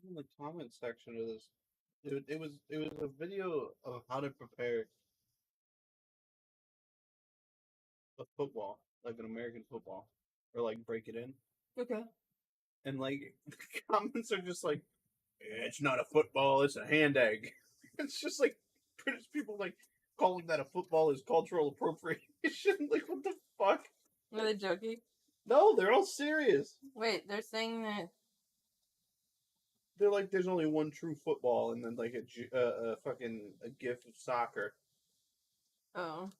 in the comment section of this. It was a video of how to prepare a football, like an American football, or like break it in. Okay. And like the comments are just like, it's not a football, it's a hand egg. It's just like British people like calling that a football is cultural appropriation. Like what the fuck? Are they joking? No, they're all serious. Wait, they're saying that. They're like, there's only one true football, and then like a fucking a gif of soccer. Oh.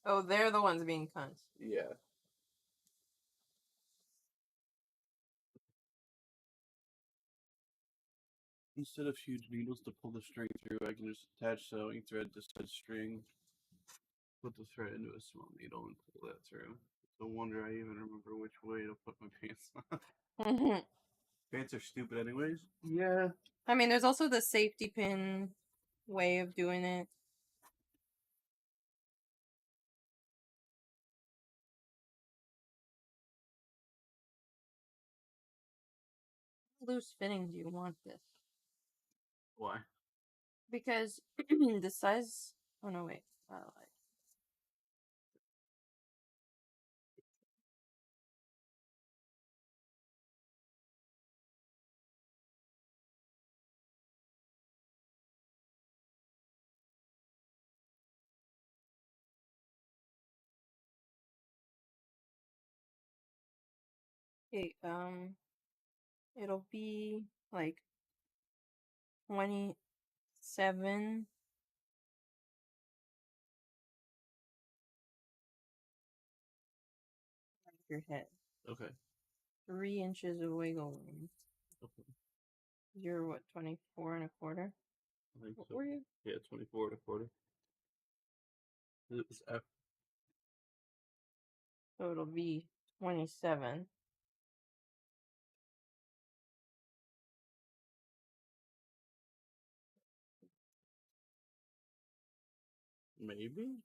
Oh, they're the ones being cunts. Yeah. Instead of huge needles to pull the string through, I can just attach sewing thread to said string, put the thread into a small needle, and pull that through. No wonder I even remember which way to put my pants on. Pants are stupid anyways. Yeah. I mean, there's also the safety pin way of doing it. How loose fitting do you want this? Why? Because the size. Oh no, wait. Okay, it'll be like 27. Your head. Okay. 3 inches of wiggle room. Okay. You're what, 24 and a quarter? I think What so. were you? Yeah, 24 and a quarter. It's F. So it'll be 27. Maybe?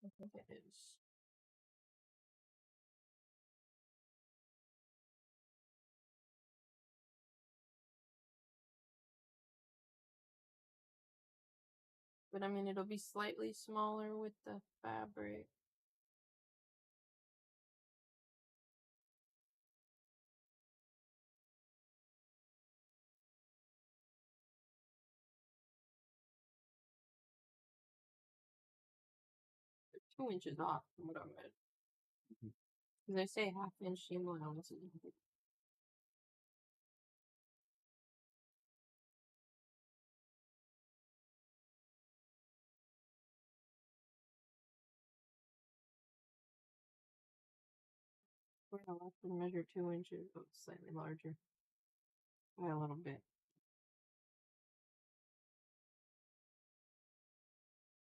I think it is. But I mean, it'll be slightly smaller with the fabric. They're 2 inches off from what I read. Because they say half-inch seam allowance. We're gonna have to measure 2 inches, but slightly larger. By a little bit.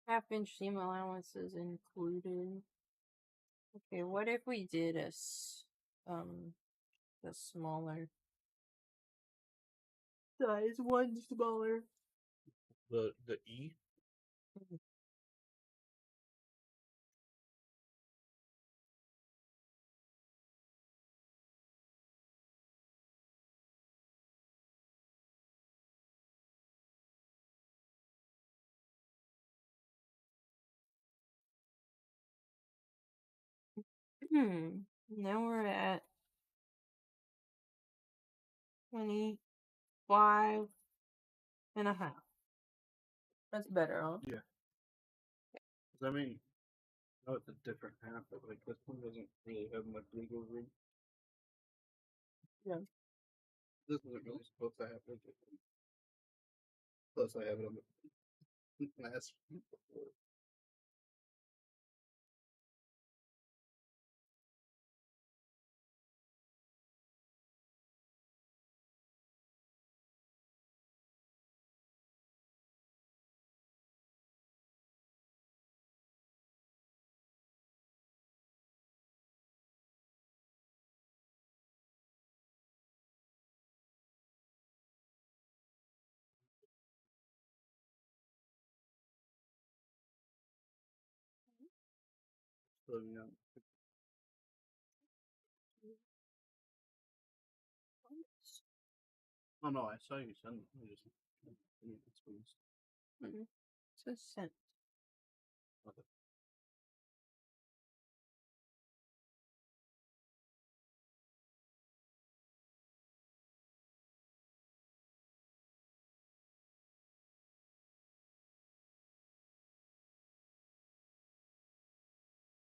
Half-inch seam allowance is included. Okay, what if we did the smaller size, one smaller? The E? Now we're at 25 and a half. That's better, huh? Yeah. I mean, no, it's a different half, but like this one doesn't really have much wiggle room. Yeah. This isn't really supposed to have wiggle room. Plus, I have it on the last before. So, Oh no, I saw you send it. I just it's Mm-mm. It says sent. okay.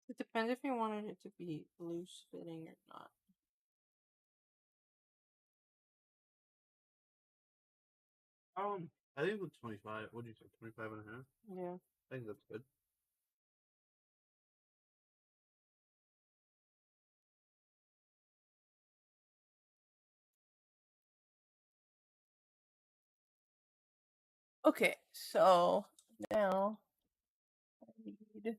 It depends if you wanted it to be loose fitting or not. I think it's 25. What do you say? 25 and a half? Yeah. I think that's good. Okay, so now I need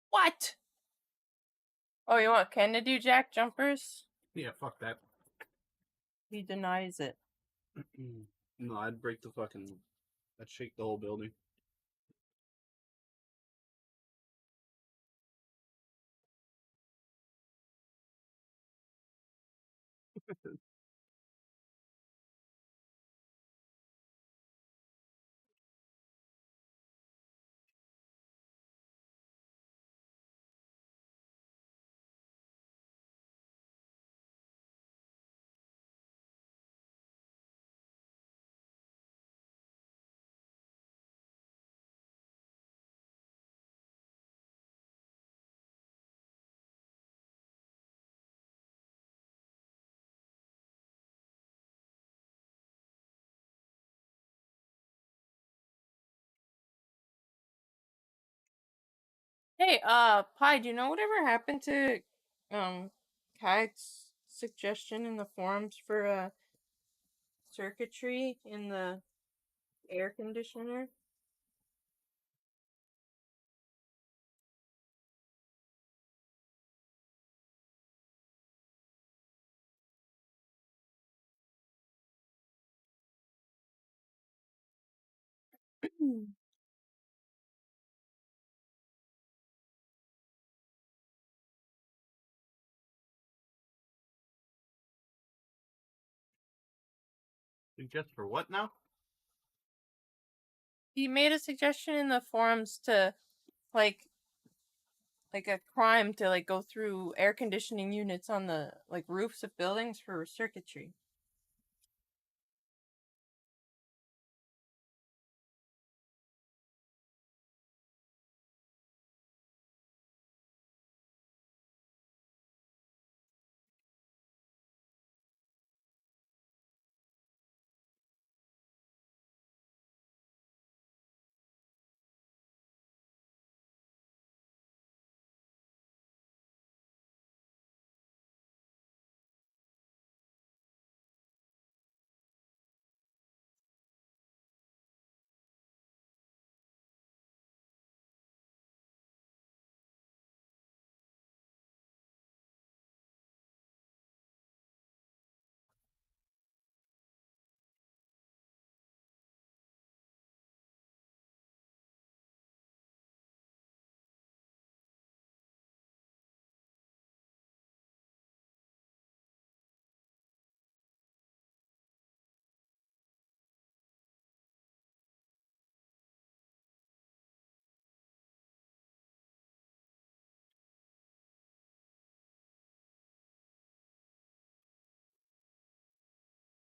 what? Oh, you want Ken to do jack jumpers? Yeah, fuck that. He denies it. No, I'd break the fucking. I'd shake the whole building. Hey, Pi, do you know whatever happened to Kite's suggestion in the forums for circuitry in the air conditioner? Just for what now? He made a suggestion in the forums to like a crime to like go through air conditioning units on the like roofs of buildings for circuitry.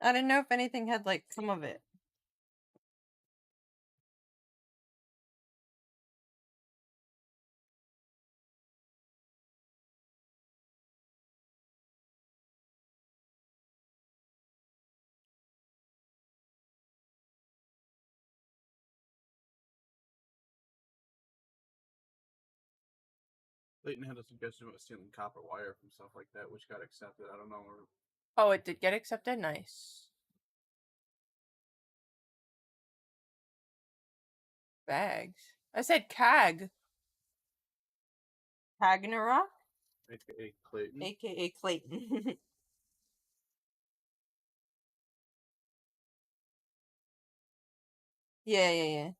I didn't know if anything had like come of it. Leighton had a suggestion about stealing copper wire from stuff like that, which got accepted. I don't know. Oh, it did get accepted? Nice. Bags. I said CAG. Ragnarok? AKA Clayton. AKA Clayton. Yeah.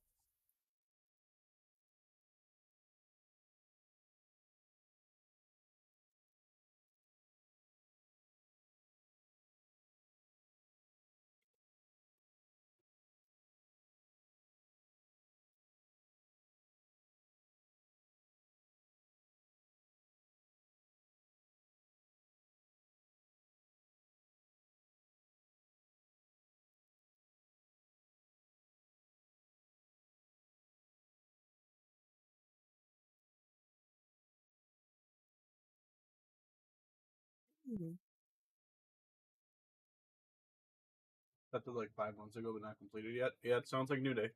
That was like 5 months ago, but not completed yet. Yeah, it sounds like New Day.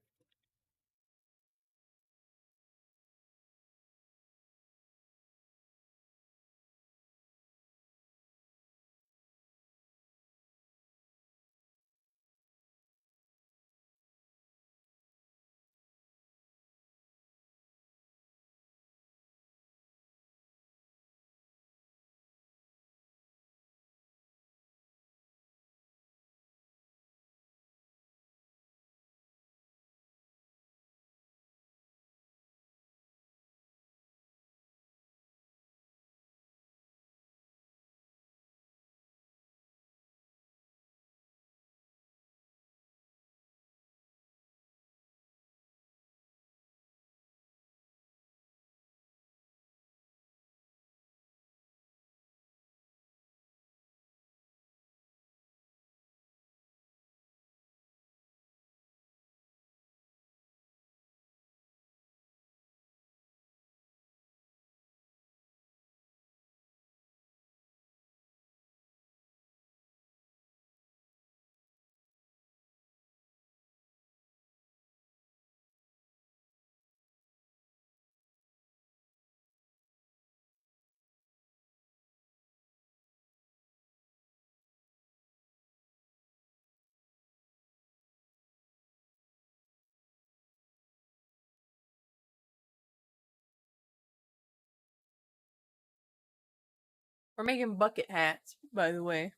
We're making bucket hats, by the way.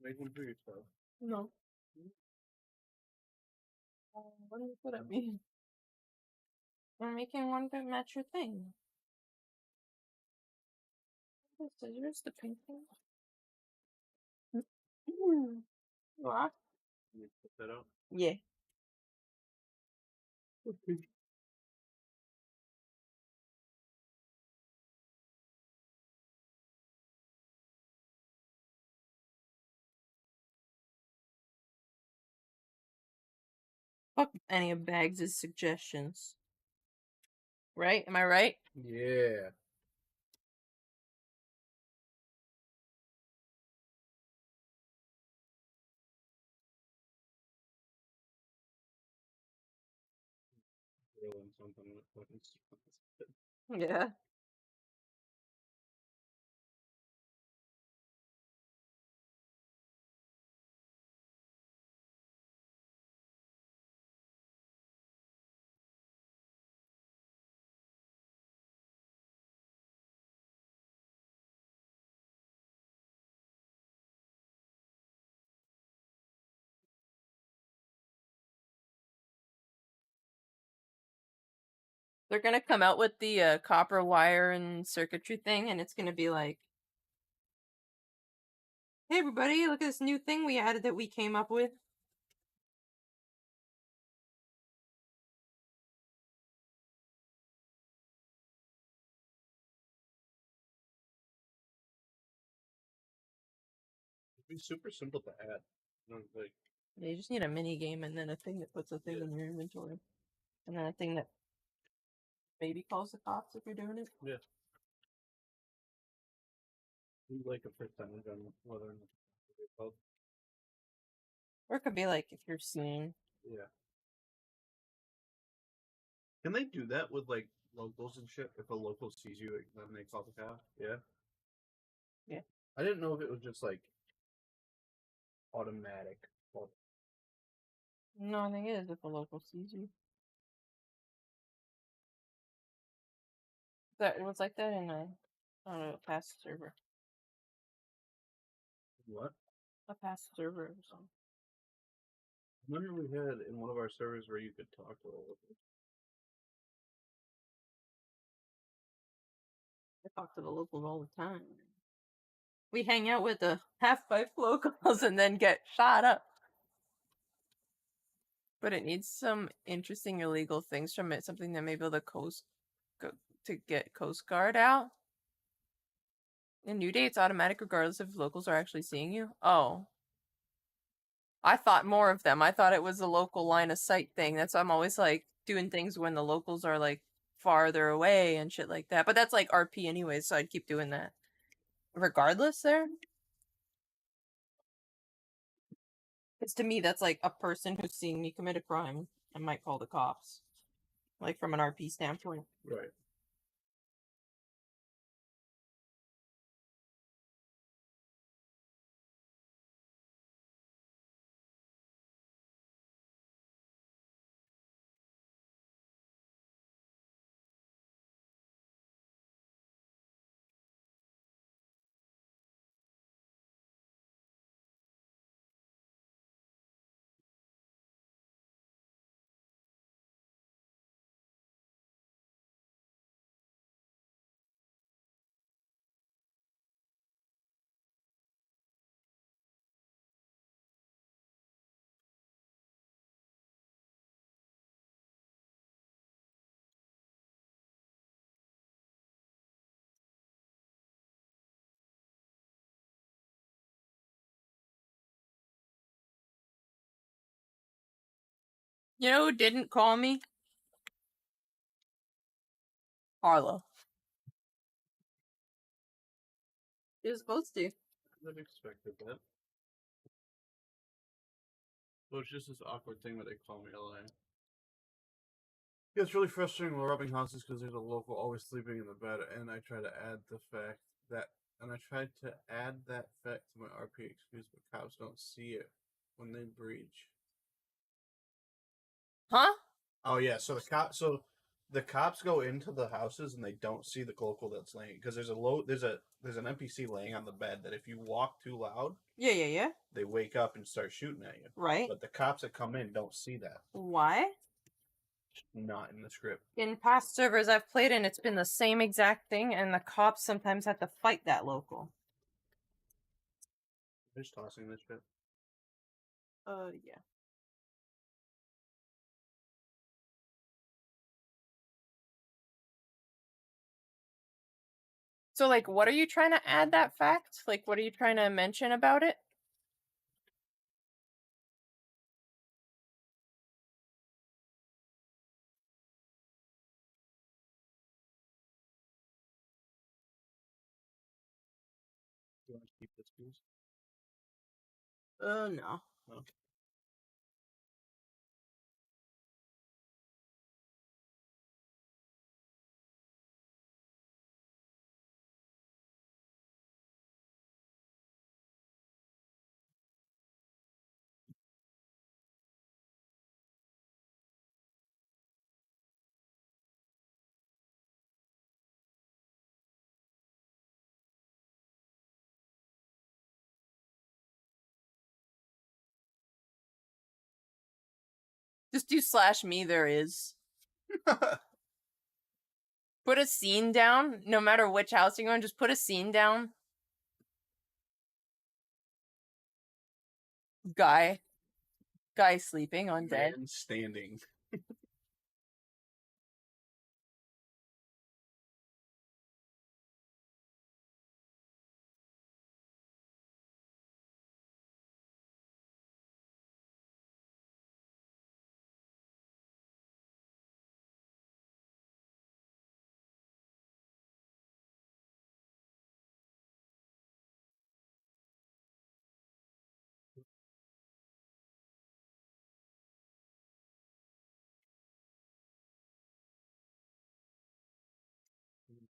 Make one for yourself. No. What do you put at me? I'm making one to match your thing. The scissors, the pink thing. What? You put that out. Yeah. Okay. Fuck any of Bags' suggestions. Right? Am I right? Yeah. Grilling something with fucking Yeah. They're gonna come out with the copper wire and circuitry thing, and it's gonna be like, hey everybody, look at this new thing we added that we came up with. It'd be super simple to add. Like, You just need a mini game and then a thing that puts a thing in your inventory, and then a thing that maybe calls the cops if you're doing it. yeah. Like a percentage on whether or not it's called. Or it could be like if you're seen. Yeah. Can they do that with like locals and shit? If a local sees you, then they call the cop. Yeah. Yeah. I didn't know if it was just like automatic. No, I think it is if a local sees you. That it was like that in a past server. What? A past server or something. I remember we had in one of our servers where you could talk to a local. I talk to the locals all the time. We hang out with the half-pipe locals and then get shot up. But it needs some interesting illegal things from it. Something that maybe the coast to get Coast Guard out. In New Day, it's automatic regardless if locals are actually seeing you. Oh. I thought more of them. I thought it was a local line of sight thing. That's why I'm always like doing things when the locals are like farther away and shit like that. But that's like RP anyways, so I'd keep doing that. Regardless there. Because to me, that's like a person who's seeing me commit a crime and might call the cops. Like from an RP standpoint. Right. You know who didn't call me? Harlow. She was supposed to. I've expected that. Well, it's just this awkward thing that they call me LA. Yeah, it's really frustrating while robbing houses because there's a local always sleeping in the bed, and I try to add the fact that, and I tried to add that fact to my RP excuse, but cops don't see it when they breach. Huh? Oh yeah, so the cops go into the houses and they don't see the local that's laying because there's an NPC laying on the bed that if you walk too loud, Yeah. they wake up and start shooting at you. Right. But the cops that come in don't see that. Why? Not in the script. In past servers I've played in, it's been the same exact thing, and the cops sometimes have to fight that local. They're just tossing this shit. Yeah. So, like, what are you trying to add that fact? Like, what are you trying to mention about it? You want to keep this, please? No. No. Just do /me there is. Put a scene down, no matter which house you're going, just put a scene down. Guy sleeping on bed. Man standing.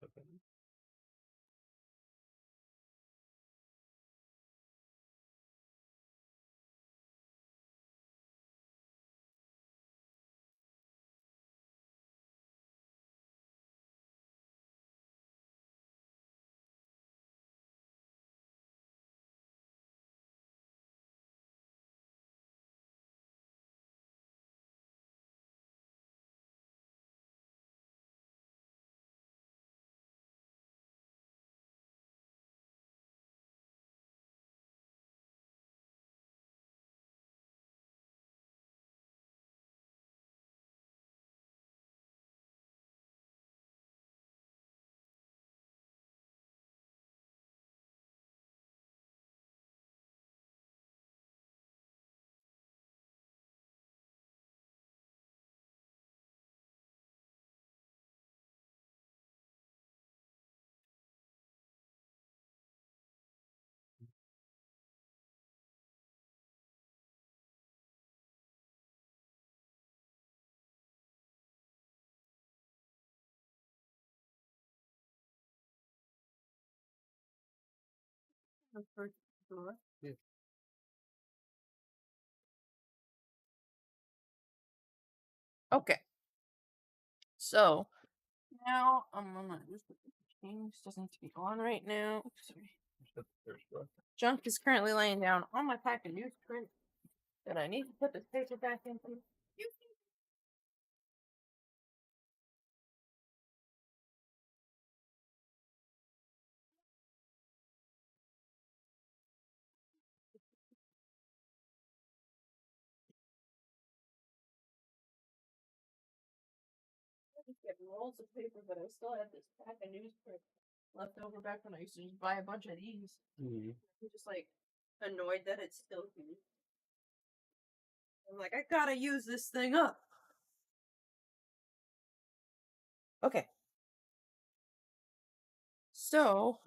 Okay. Yeah. Okay. So now I'm gonna this change doesn't need to be on right now. Oops, sorry. Junk is currently laying down on my pack of newsprint that I need to put this paper back into. I just get rolls of paper, but I still have this pack of newsprint left over back when I used to just buy a bunch of these. Mm-hmm. I'm just like annoyed that it's still here. I'm like, I gotta use this thing up. Okay. So,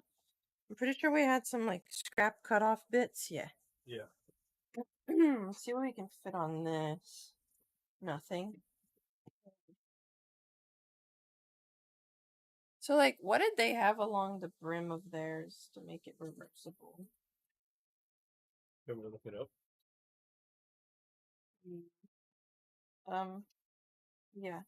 I'm pretty sure we had some like scrap cut off bits. Yeah. Yeah. Let's see what we can fit on this. Nothing. So, like, what did they have along the brim of theirs to make it reversible? You want me to look it up? Yeah.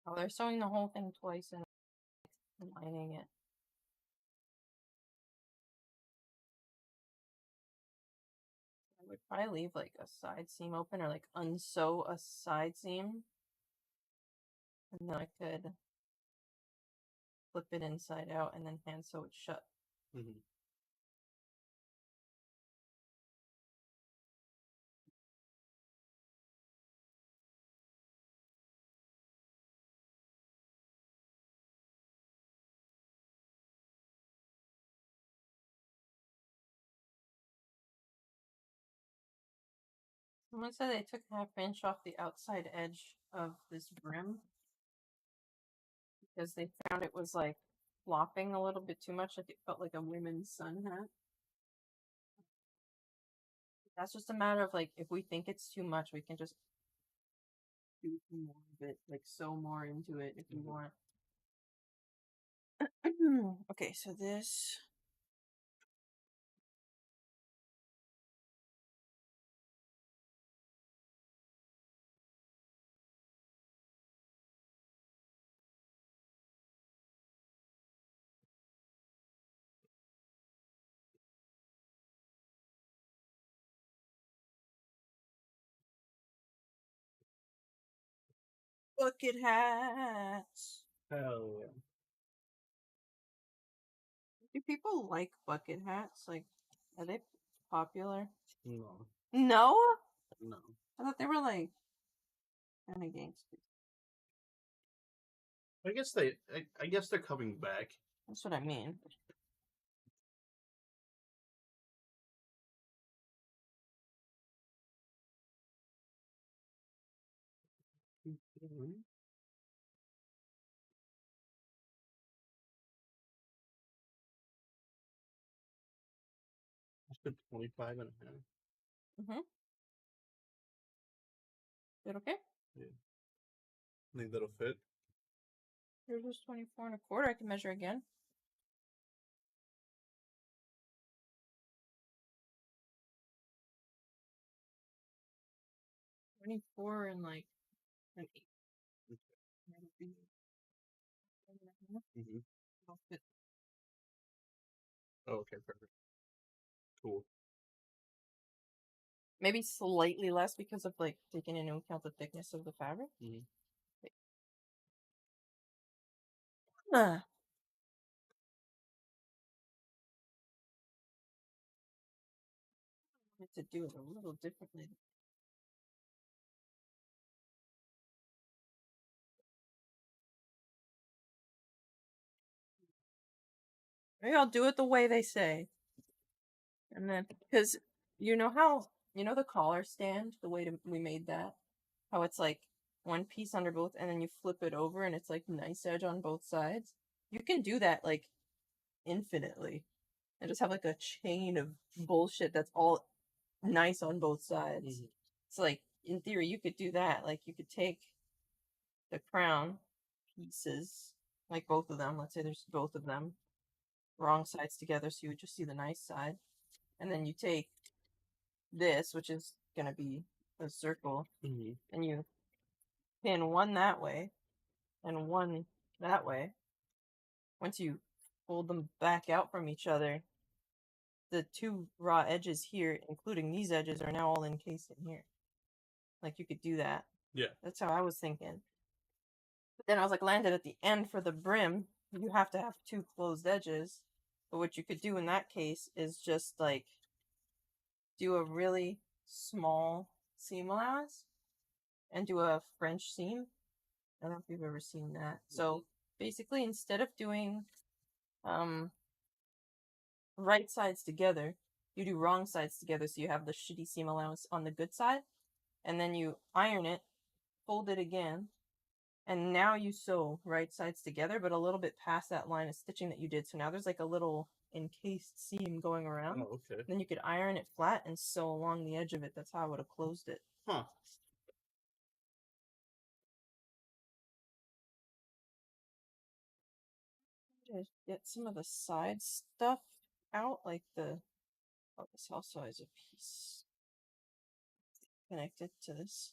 Oh, they're sewing the whole thing twice and lining it. I would probably leave like a side seam open or like unsew a side seam. And then I could flip it inside out and then hand sew it shut. Mm-hmm. Someone said they took half inch off the outside edge of this brim because they found it was like flopping a little bit too much, like it felt like a women's sun hat. That's just a matter of like if we think it's too much, we can just do more of it, like sew more into it if we want. Okay, so this. bucket hats. Hell yeah. Do people like bucket hats? Like, are they popular? No. No? No. I thought they were like kind of gangster. I guess they're coming back. That's what I mean. I said 25 and a half. Mm-hmm. Is that okay? Yeah. Think that'll fit? Here's just 24 and a quarter. I can measure again. $24 and like an 8. That'll be Mm-hmm. It'll fit. Oh, okay, perfect. Cool. Maybe slightly less because of like taking into account the thickness of the fabric. Mm-hmm. Ah. I wanted to do it a little differently. Maybe I'll do it the way they say. And then, because you know how, the collar stand, the way we made that? How it's like one piece under both and then you flip it over and it's like nice edge on both sides? You can do that like infinitely and just have like a chain of bullshit that's all nice on both sides. Mm-hmm. It's like, in theory, you could do that. Like, you could take the crown pieces, like both of them. Let's say there's both of them, wrong sides together, so you would just see the nice side. And then you take this, which is going to be a circle, Mm-hmm. and you pin one that way and one that way. Once you fold them back out from each other, the two raw edges here, including these edges, are now all encased in here. Like, you could do that. Yeah. That's how I was thinking. But then I was like, landed at the end for the brim, you have to have two closed edges. But what you could do in that case is just like do a really small seam allowance and do a French seam. I don't know if you've ever seen that. So basically, instead of doing right sides together, you do wrong sides together, so you have the shitty seam allowance on the good side, and then you iron it, fold it again, and now you sew right sides together, but a little bit past that line of stitching that you did. So now there's like a little encased seam going around. Oh, okay. Then you could iron it flat and sew along the edge of it. That's how I would have closed it. Huh. Just get some of the side stuff out, like this also has a piece connected to this.